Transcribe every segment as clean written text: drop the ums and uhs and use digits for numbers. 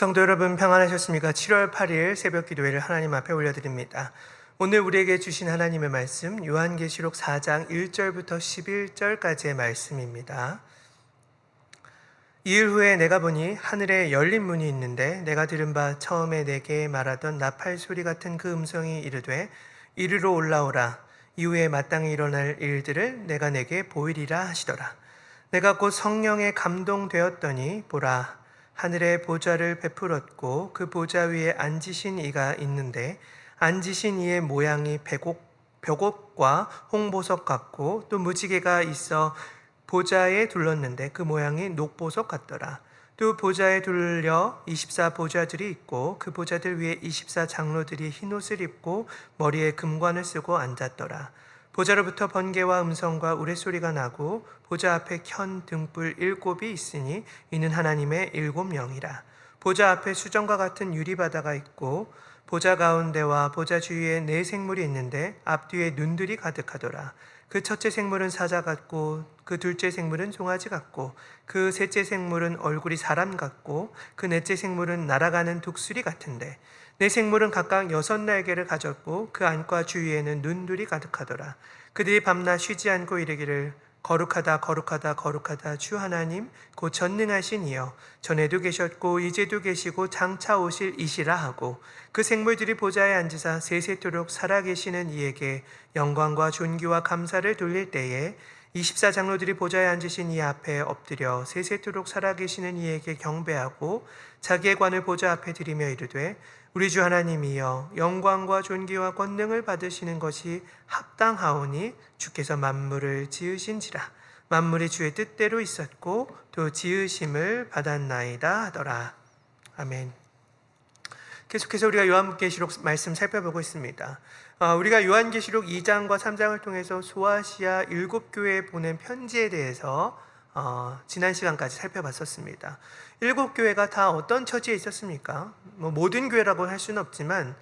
성도 여러분 평안하셨습니까? 7월 8일 새벽 기도회를 하나님 앞에 올려드립니다. 오늘 우리에게 주신 하나님의 말씀 요한계시록 4장 1절부터 11절까지의 말씀입니다. 이일 후에 내가 보니 하늘에 열린 문이 있는데 내가 들은 바 처음에 내게 말하던 나팔 소리 같은 그 음성이 이르되 이리로 올라오라. 이후에 마땅히 일어날 일들을 내가 내게 보이리라 하시더라. 내가 곧 성령에 감동되었더니 보라 하늘에 보좌를 베풀었고 그 보좌 위에 앉으신 이가 있는데 앉으신 이의 모양이 벽옥과 홍보석 같고 또 무지개가 있어 보좌에 둘렀는데 그 모양이 녹보석 같더라. 또 보좌에 둘려 24 보좌들이 있고 그 보좌들 위에 24 장로들이 흰옷을 입고 머리에 금관을 쓰고 앉았더라. 보좌로부터 번개와 음성과 우레소리가 나고 보좌 앞에 켠 등불 7이 있으니 이는 하나님의 7영이라. 보좌 앞에 수정과 같은 유리바다가 있고 보좌 가운데와 보좌 주위에 4 생물이 있는데 앞뒤에 눈들이 가득하더라. 그 첫째 생물은 사자 같고 그 둘째 생물은 송아지 같고 그 셋째 생물은 얼굴이 사람 같고 그 넷째 생물은 날아가는 독수리 같은데 4 생물은 각각 6날개를 가졌고 그 안과 주위에는 눈들이 가득하더라. 그들이 밤낮 쉬지 않고 이르기를 거룩하다 거룩하다 거룩하다 주 하나님 곧 전능하신 이여 전에도 계셨고 이제도 계시고 장차 오실 이시라 하고 그 생물들이 보좌에 앉으사 세세토록 살아계시는 이에게 영광과 존귀와 감사를 돌릴 때에 24 장로들이 보좌에 앉으신 이 앞에 엎드려 세세토록 살아계시는 이에게 경배하고 자기의 관을 보좌 앞에 드리며 이르되 우리 주 하나님이여 영광과 존귀와 권능을 받으시는 것이 합당하오니 주께서 만물을 지으신지라. 만물이 주의 뜻대로 있었고 또 지으심을 받았나이다 하더라. 아멘. 계속해서 우리가 요한계시록 말씀 살펴보고 있습니다. 우리가 요한계시록 2장과 3장을 통해서 소아시아 7교회에 보낸 편지에 대해서 지난 시간까지 살펴봤었습니다. 7교회가 다 어떤 처지에 있었습니까? 모든 교회라고 할 수는 없지만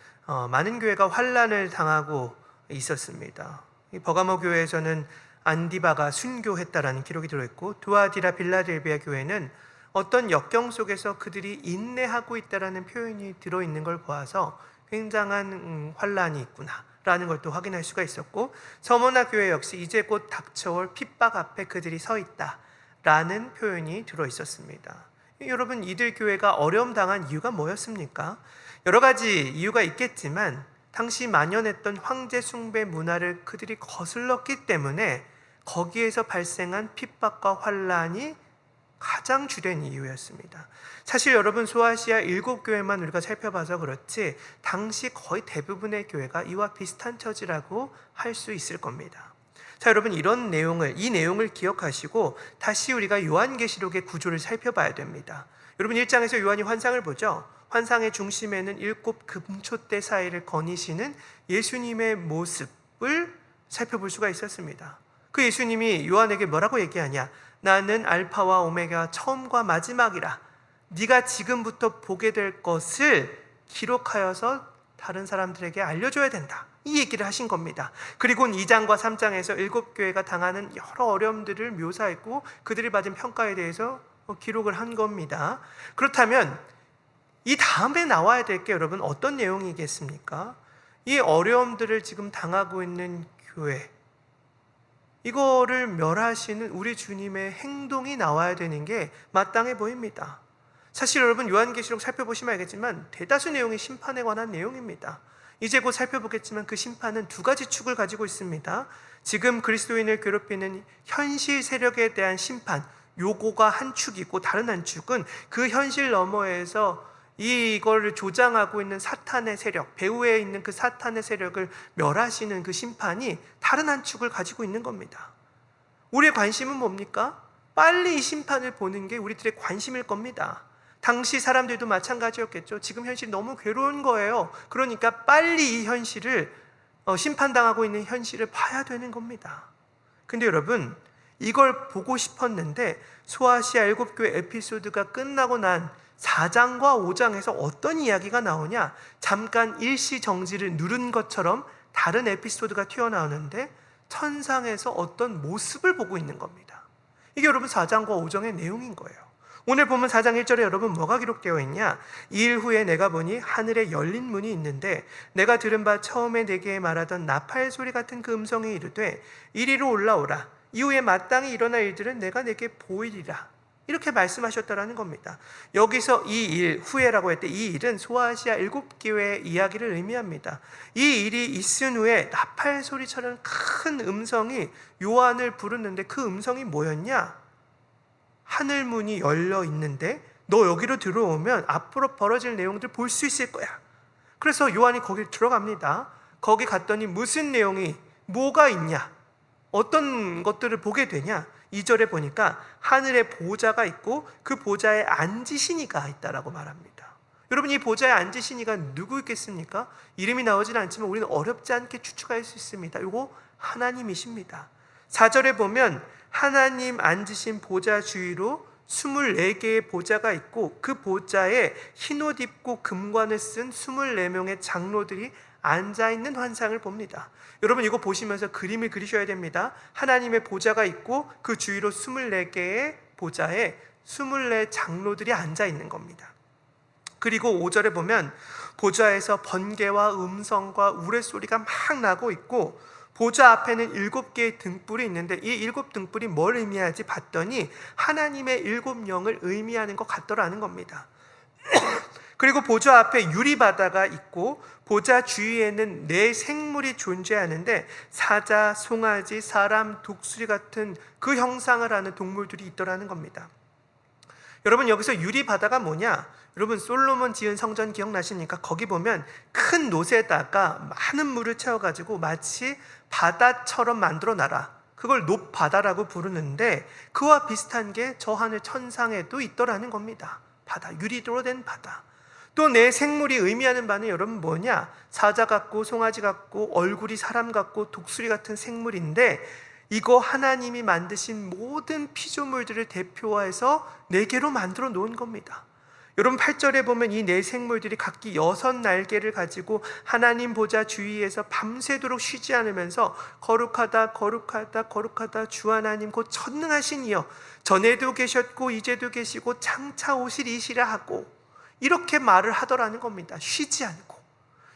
많은 교회가 환난을 당하고 있었습니다. 버가모 교회에서는 안디바가 순교했다라는 기록이 들어있고 두아디라 빌라델비아 교회는 어떤 역경 속에서 그들이 인내하고 있다라는 표현이 들어있는 걸 보아서 굉장한 환난이 있구나라는 걸 또 확인할 수가 있었고 서머나 교회 역시 이제 곧 닥쳐올 핍박 앞에 그들이 서 있다라는 표현이 들어있었습니다. 여러분 이들 교회가 어려움 당한 이유가 뭐였습니까? 여러 가지 이유가 있겠지만 당시 만연했던 황제 숭배 문화를 그들이 거슬렀기 때문에 거기에서 발생한 핍박과 환난이 가장 주된 이유였습니다. 사실 여러분 소아시아 7교회만 우리가 살펴봐서 그렇지 당시 거의 대부분의 교회가 이와 비슷한 처지라고 할 수 있을 겁니다. 자, 여러분 이 내용을 기억하시고 다시 우리가 요한계시록의 구조를 살펴봐야 됩니다. 여러분 1장에서 요한이 환상을 보죠. 환상의 중심에는 7 금초대 사이를 거니시는 예수님의 모습을 살펴볼 수가 있었습니다. 그 예수님이 요한에게 뭐라고 얘기하냐? 나는 알파와 오메가 처음과 마지막이라. 네가 지금부터 보게 될 것을 기록하여서 다른 사람들에게 알려줘야 된다. 이 얘기를 하신 겁니다. 그리고 2장과 3장에서 7교회가 당하는 여러 어려움들을 묘사했고 그들이 받은 평가에 대해서 기록을 한 겁니다. 그렇다면 이 다음에 나와야 될 게 여러분 어떤 내용이겠습니까? 이 어려움들을 지금 당하고 있는 교회, 이거를 멸하시는 우리 주님의 행동이 나와야 되는 게 마땅해 보입니다. 사실 여러분 요한계시록 살펴보시면 알겠지만 대다수 내용이 심판에 관한 내용입니다. 이제 곧 살펴보겠지만 그 심판은 2가지 축을 가지고 있습니다. 지금 그리스도인을 괴롭히는 현실 세력에 대한 심판, 요거가 한 축이고 다른 한 축은 그 현실 너머에서 이거를 조장하고 있는 사탄의 세력, 배후에 있는 그 사탄의 세력을 멸하시는 그 심판이 다른 한 축을 가지고 있는 겁니다. 우리의 관심은 뭡니까? 빨리 이 심판을 보는 게 우리들의 관심일 겁니다. 당시 사람들도 마찬가지였겠죠. 지금 현실이 너무 괴로운 거예요. 그러니까 빨리 이 현실을 심판당하고 있는 현실을 봐야 되는 겁니다. 근데 여러분 이걸 보고 싶었는데 소아시아 7교회 에피소드가 끝나고 난 4장과 5장에서 어떤 이야기가 나오냐? 잠깐 일시정지를 누른 것처럼 다른 에피소드가 튀어나오는데 천상에서 어떤 모습을 보고 있는 겁니다. 이게 여러분 4장과 5장의 내용인 거예요. 오늘 본문 4장 1절에 여러분 뭐가 기록되어 있냐? 2일 후에 내가 보니 하늘에 열린 문이 있는데 내가 들은 바 처음에 내게 말하던 나팔 소리 같은 그 음성이 이르되 이리로 올라오라. 이후에 마땅히 일어날 일들은 내가 내게 보이리라. 이렇게 말씀하셨다라는 겁니다. 여기서 이 일, 후에라고 할 때 이 일은 소아시아 7교회의 이야기를 의미합니다. 이 일이 있은 후에 나팔 소리처럼 큰 음성이 요한을 부르는데 그 음성이 뭐였냐? 하늘 문이 열려 있는데 너 여기로 들어오면 앞으로 벌어질 내용들 볼 수 있을 거야. 그래서 요한이 거기 들어갑니다. 거기 갔더니 무슨 내용이 뭐가 있냐? 어떤 것들을 보게 되냐? 2절에 보니까 하늘에 보좌가 있고 그 보좌에 앉으신 이가 있다라고 말합니다. 여러분, 이 보좌에 앉으신 이가 누구겠습니까? 이름이 나오진 않지만 우리는 어렵지 않게 추측할 수 있습니다. 이거 하나님이십니다. 4절에 보면 하나님 앉으신 보좌 주위로 24개의 보좌가 있고 그 보좌에 흰옷 입고 금관을 쓴 24명의 장로들이 앉아있는 환상을 봅니다. 여러분, 이거 보시면서 그림을 그리셔야 됩니다. 하나님의 보좌가 있고 그 주위로 24개의 보좌에 24 장로들이 앉아있는 겁니다. 그리고 5절에 보면 보좌에서 번개와 음성과 우레소리가 막 나고 있고 보좌 앞에는 7개의 등불이 있는데 이 7 등불이 뭘 의미하지 봤더니 하나님의 7영을 의미하는 것 같더라는 겁니다. 그리고 보좌 앞에 유리바다가 있고 보좌 주위에는 4 생물이 존재하는데 사자, 송아지, 사람, 독수리 같은 그 형상을 하는 동물들이 있더라는 겁니다. 여러분, 여기서 유리바다가 뭐냐? 여러분, 솔로몬 지은 성전 기억나십니까? 거기 보면 큰 놋에다가 많은 물을 채워가지고 마치 바다처럼 만들어 놔라. 그걸 놋바다라고 부르는데 그와 비슷한 게 저 하늘 천상에도 있더라는 겁니다. 바다, 유리로 된 바다. 또 내 생물이 의미하는 바는 여러분 뭐냐? 사자 같고 송아지 같고 얼굴이 사람 같고 독수리 같은 생물인데 이거 하나님이 만드신 모든 피조물들을 대표해서 4개로 만들어 놓은 겁니다. 여러분, 8절에 보면 이 4 생물들이 각기 6 날개를 가지고 하나님 보좌 주위에서 밤새도록 쉬지 않으면서 거룩하다 거룩하다 거룩하다 주 하나님 곧 전능하신 이여 전에도 계셨고 이제도 계시고 장차 오시리시라 하고 이렇게 말을 하더라는 겁니다. 쉬지 않고.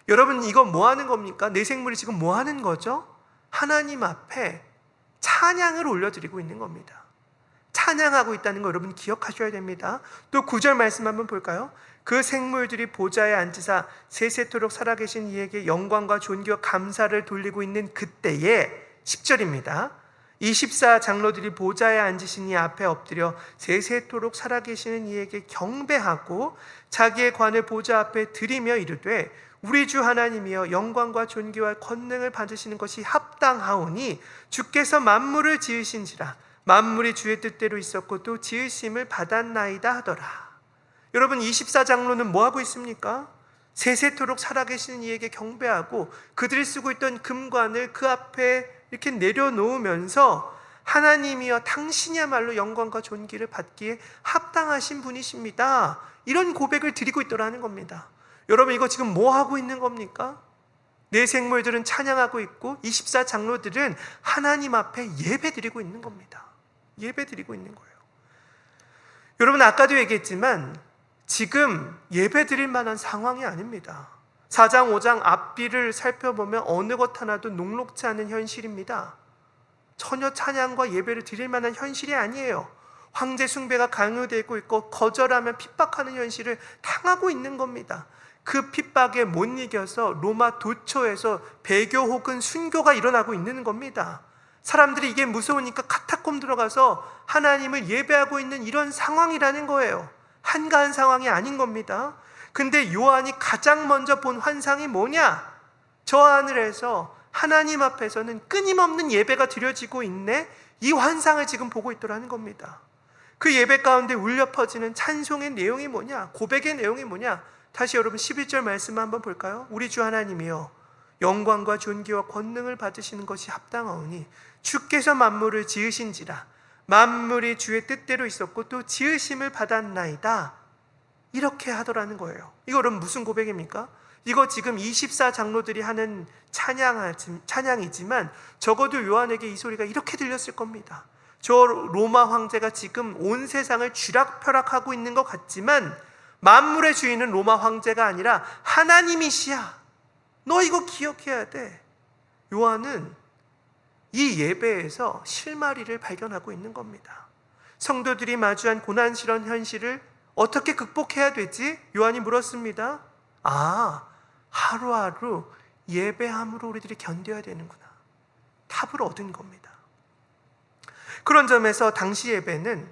여러분, 이거 뭐 하는 겁니까? 4 생물이 지금 뭐 하는 거죠? 하나님 앞에 찬양을 올려드리고 있는 겁니다. 찬양하고 있다는 거 여러분 기억하셔야 됩니다. 또 9절 말씀 한번 볼까요? 그 생물들이 보좌에 앉으사 세세토록 살아계신 이에게 영광과 존귀와 감사를 돌리고 있는 그때에 10절입니다. 이 14 장로들이 보좌에 앉으신 이 앞에 엎드려 세세토록 살아계시는 이에게 경배하고 자기의 관을 보좌 앞에 드리며 이르되 우리 주 하나님이여 영광과 존귀와 권능을 받으시는 것이 합당하오니 주께서 만물을 지으신지라 만물이 주의 뜻대로 있었고 또 지으심을 받았나이다 하더라. 여러분, 24 장로는 뭐 하고 있습니까? 세세토록 살아계신 이에게 경배하고 그들이 쓰고 있던 금관을 그 앞에 이렇게 내려놓으면서 하나님이여 당신이야말로 영광과 존귀를 받기에 합당하신 분이십니다. 이런 고백을 드리고 있더라는 겁니다. 여러분, 이거 지금 뭐 하고 있는 겁니까? 4 생물들은 찬양하고 있고 24 장로들은 하나님 앞에 예배 드리고 있는 겁니다. 예배 드리고 있는 거예요. 여러분, 아까도 얘기했지만 지금 예배 드릴 만한 상황이 아닙니다. 4장 5장 앞뒤를 살펴보면 어느 것 하나도 녹록지 않은 현실입니다. 전혀 찬양과 예배를 드릴 만한 현실이 아니에요. 황제 숭배가 강요되고 있고 거절하면 핍박하는 현실을 당하고 있는 겁니다. 그 핍박에 못 이겨서 로마 도처에서 배교 혹은 순교가 일어나고 있는 겁니다. 사람들이 이게 무서우니까 카타콤 들어가서 하나님을 예배하고 있는 이런 상황이라는 거예요. 한가한 상황이 아닌 겁니다. 근데 요한이 가장 먼저 본 환상이 뭐냐? 저 하늘에서 하나님 앞에서는 끊임없는 예배가 드려지고 있네? 이 환상을 지금 보고 있더라는 겁니다. 그 예배 가운데 울려 퍼지는 찬송의 내용이 뭐냐? 고백의 내용이 뭐냐? 다시 여러분 11절 말씀 한번 볼까요? 우리 주 하나님이여 영광과 존귀와 권능을 받으시는 것이 합당하오니 주께서 만물을 지으신지라 만물이 주의 뜻대로 있었고 또 지으심을 받았나이다. 이렇게 하더라는 거예요. 이거 여러분 무슨 고백입니까? 이거 지금 24 장로들이 하는 찬양이지만 적어도 요한에게 이 소리가 이렇게 들렸을 겁니다. 저 로마 황제가 지금 온 세상을 쥐락펴락하고 있는 것 같지만 만물의 주인은 로마 황제가 아니라 하나님이시야. 너 이거 기억해야 돼. 요한은 이 예배에서 실마리를 발견하고 있는 겁니다. 성도들이 마주한 고난스러운 현실을 어떻게 극복해야 되지? 요한이 물었습니다. 하루하루 예배함으로 우리들이 견뎌야 되는구나. 답을 얻은 겁니다. 그런 점에서 당시 예배는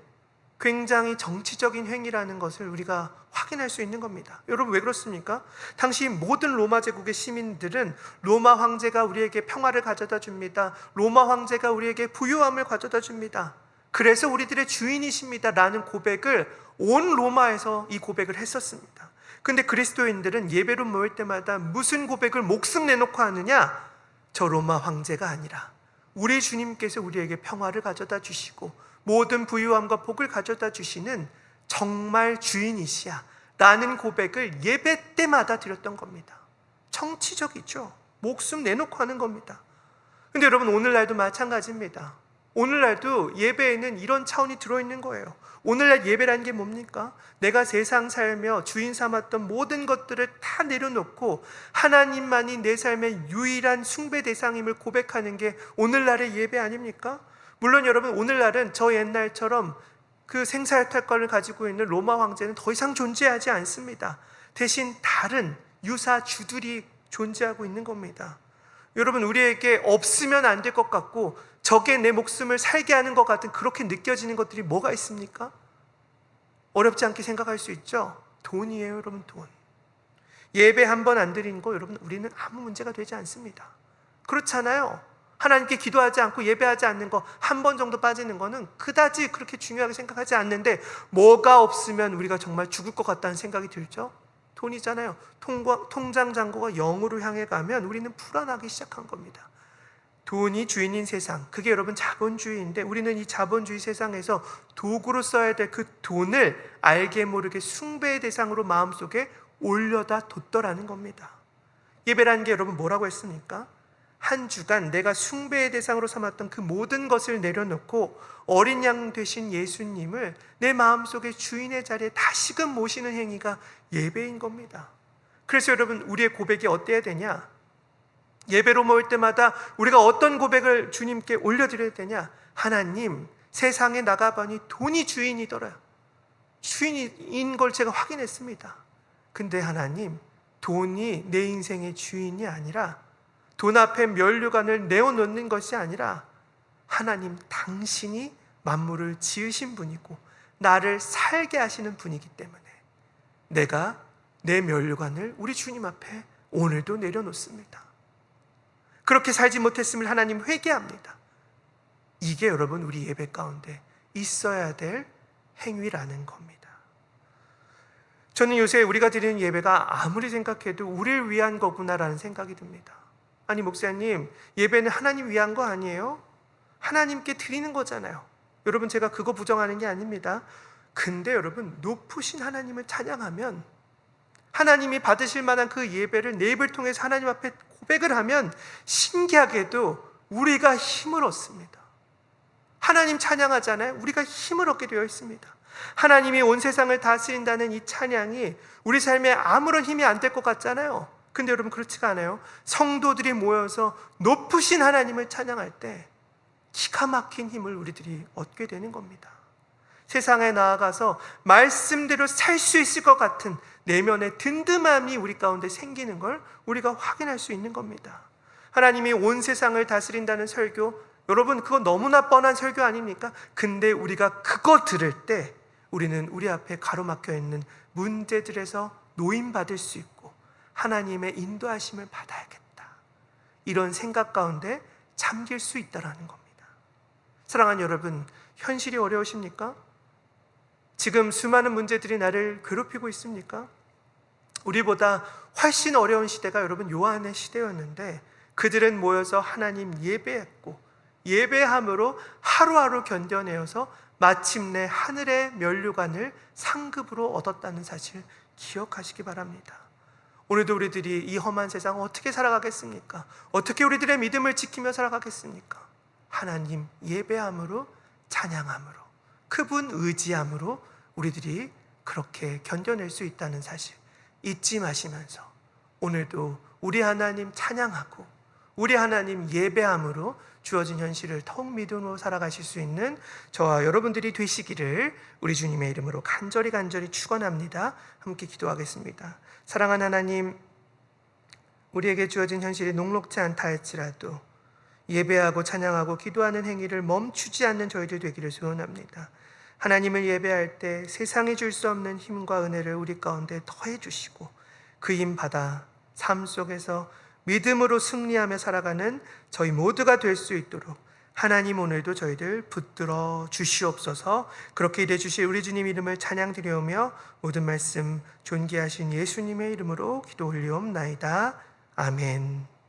굉장히 정치적인 행위라는 것을 우리가 확인할 수 있는 겁니다. 여러분, 왜 그렇습니까? 당시 모든 로마 제국의 시민들은 로마 황제가 우리에게 평화를 가져다 줍니다. 로마 황제가 우리에게 부유함을 가져다 줍니다. 그래서 우리들의 주인이십니다 라는 고백을 온 로마에서 이 고백을 했었습니다. 근데 그리스도인들은 예배로 모일 때마다 무슨 고백을 목숨 내놓고 하느냐? 저 로마 황제가 아니라 우리 주님께서 우리에게 평화를 가져다 주시고 모든 부유함과 복을 가져다 주시는 정말 주인이시야 라는 고백을 예배 때마다 드렸던 겁니다. 정치적이죠. 목숨 내놓고 하는 겁니다. 근데 여러분, 오늘날도 마찬가지입니다. 오늘날도 예배에는 이런 차원이 들어있는 거예요. 오늘날 예배라는 게 뭡니까? 내가 세상 살며 주인 삼았던 모든 것들을 다 내려놓고 하나님만이 내 삶의 유일한 숭배 대상임을 고백하는 게 오늘날의 예배 아닙니까? 물론 여러분, 오늘날은 저 옛날처럼 그 생사탈권을 가지고 있는 로마 황제는 더 이상 존재하지 않습니다. 대신 다른 유사 주들이 존재하고 있는 겁니다. 여러분, 우리에게 없으면 안 될 것 같고 저게 내 목숨을 살게 하는 것 같은 그렇게 느껴지는 것들이 뭐가 있습니까? 어렵지 않게 생각할 수 있죠? 돈이에요, 여러분, 돈. 예배 한 번 안 드리는 거 여러분, 우리는 아무 문제가 되지 않습니다. 그렇잖아요. 하나님께 기도하지 않고 예배하지 않는 거 한 번 정도 빠지는 거는 그다지 그렇게 중요하게 생각하지 않는데 뭐가 없으면 우리가 정말 죽을 것 같다는 생각이 들죠? 돈이잖아요. 통장 잔고가 0으로 향해 가면 우리는 불안하기 시작한 겁니다. 돈이 주인인 세상, 그게 여러분 자본주의인데 우리는 이 자본주의 세상에서 도구로 써야 될 그 돈을 알게 모르게 숭배의 대상으로 마음속에 올려다 뒀더라는 겁니다. 예배라는 게 여러분 뭐라고 했습니까? 한 주간 내가 숭배의 대상으로 삼았던 그 모든 것을 내려놓고 어린 양 되신 예수님을 내 마음속에 주인의 자리에 다시금 모시는 행위가 예배인 겁니다. 그래서 여러분, 우리의 고백이 어때야 되냐? 예배로 모일 때마다 우리가 어떤 고백을 주님께 올려드려야 되냐? 하나님, 세상에 나가보니 돈이 주인이더라. 주인인 걸 제가 확인했습니다. 근데 하나님, 돈이 내 인생의 주인이 아니라, 돈 앞에 면류관을 내어놓는 것이 아니라 하나님, 당신이 만물을 지으신 분이고 나를 살게 하시는 분이기 때문에 내가 내 면류관을 우리 주님 앞에 오늘도 내려놓습니다. 그렇게 살지 못했음을 하나님 회개합니다. 이게 여러분, 우리 예배 가운데 있어야 될 행위라는 겁니다. 저는 요새 우리가 드리는 예배가 아무리 생각해도 우리를 위한 거구나라는 생각이 듭니다. 아니, 목사님, 예배는 하나님 위한 거 아니에요? 하나님께 드리는 거잖아요. 여러분, 제가 그거 부정하는 게 아닙니다. 근데 여러분, 높으신 하나님을 찬양하면, 하나님이 받으실 만한 그 예배를 내 입을 통해서 하나님 앞에 고백을 하면 신기하게도 우리가 힘을 얻습니다. 하나님 찬양하잖아요. 우리가 힘을 얻게 되어 있습니다. 하나님이 온 세상을 다스린다는 이 찬양이 우리 삶에 아무런 힘이 안 될 것 같잖아요. 근데 여러분, 그렇지가 않아요. 성도들이 모여서 높으신 하나님을 찬양할 때 기가 막힌 힘을 우리들이 얻게 되는 겁니다. 세상에 나아가서 말씀대로 살 수 있을 것 같은 내면의 든든함이 우리 가운데 생기는 걸 우리가 확인할 수 있는 겁니다. 하나님이 온 세상을 다스린다는 설교, 여러분, 그거 너무나 뻔한 설교 아닙니까? 근데 우리가 그거 들을 때 우리는 우리 앞에 가로막혀 있는 문제들에서 노임받을 수 있고 하나님의 인도하심을 받아야겠다, 이런 생각 가운데 잠길 수 있다는 겁니다. 사랑하는 여러분, 현실이 어려우십니까? 지금 수많은 문제들이 나를 괴롭히고 있습니까? 우리보다 훨씬 어려운 시대가 여러분 요한의 시대였는데 그들은 모여서 하나님 예배했고 예배함으로 하루하루 견뎌내어서 마침내 하늘의 면류관을 상급으로 얻었다는 사실 기억하시기 바랍니다. 오늘도 우리들이 이 험한 세상 어떻게 살아가겠습니까? 어떻게 우리들의 믿음을 지키며 살아가겠습니까? 하나님 예배함으로 찬양함으로, 그분 의지함으로 우리들이 그렇게 견뎌낼 수 있다는 사실 잊지 마시면서 오늘도 우리 하나님 찬양하고 우리 하나님 예배함으로 주어진 현실을 더욱 믿음으로 살아가실 수 있는 저와 여러분들이 되시기를 우리 주님의 이름으로 간절히 축원합니다. 함께 기도하겠습니다. 사랑하는 하나님, 우리에게 주어진 현실이 녹록지 않다 할지라도 예배하고 찬양하고 기도하는 행위를 멈추지 않는 저희들 되기를 소원합니다. 하나님을 예배할 때 세상이 줄 수 없는 힘과 은혜를 우리 가운데 더해 주시고 그 힘 받아 삶 속에서 믿음으로 승리하며 살아가는 저희 모두가 될 수 있도록 하나님 오늘도 저희들 붙들어 주시옵소서. 그렇게 일해 주실 우리 주님 이름을 찬양드리오며 모든 말씀 존귀하신 예수님의 이름으로 기도 올리옵나이다. 아멘.